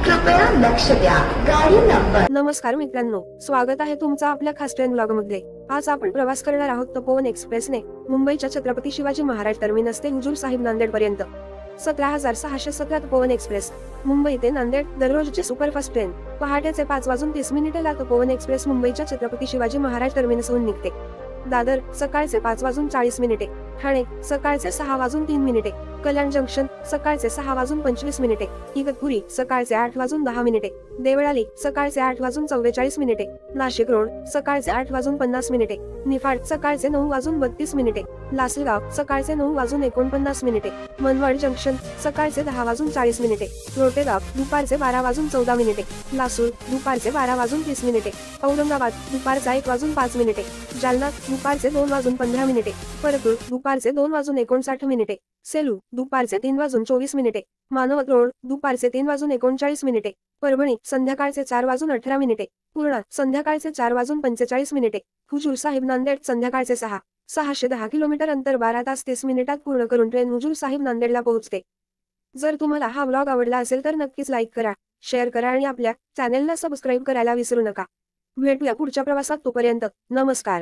कृपया लक्ष द्या. गाडी नंबर. नमस्कार मित्रांनो, स्वागत आहे तुमचं आपल्या खास ट्रेन ब्लॉग मध्ये. आज आपण प्रवास करणार आहोत तपोवन एक्सप्रेसने मुंबईच्या छत्रपती शिवाजी महाराज टर्मिनस ते हुजूर साहिब नांदेड पर्यंत. 17,617 तपोवन एक्सप्रेस मुंबई ते नांदेड दररोजची सुपरफास्ट ट्रेन. पहाटेचे 5:30 ला तपोवन एक्सप्रेस मुंबईच्या छत्रपती शिवाजी महाराज टर्मिनसहून निघते. दादर सकाळचे 5:40. ठाणे सकाळचे 6:03. कल्याण जंक्शन सकाळचे 6:25. इगतपुरी सकाळचे 8:10. देवळाली सकाळचे 8:44. नाशिक रोड सकाळचे 8:50. निफाड सकाळचे 9:32. लासलगाव सकाळचे 9:49. मनमाड जंक्शन सकाळचे 10:40. रोटेगाव दुपारचे 12:14. लासूर दुपारचे 12:30. औरंगाबाद दुपारचा 1:05. जालना दुपारचे 2:15. परतूर दुपारचे 2:59. सेलू दुपारचे 3:24. मानवत रोड दुपारचे 3:39. परभणी संध्याकाळचे 4:18. पूर्णा संध्याकाळचे 4:45. हुजूर साहिब नांदेड संध्याकाळचे 610 किलोमीटर अंतर 12 तास 30 मिनिटात पूर्ण करून ट्रेन हुजूर साहिब नांदेडला पोहोचते. जर तुम्हाला हा व्लॉग आवडला असेल तर नक्कीच लाईक करा, शेअर करा आणि आपल्या चॅनेलला सबस्क्राईब करायला विसरू नका. भेटूया पुढच्या प्रवासात. तोपर्यंत नमस्कार.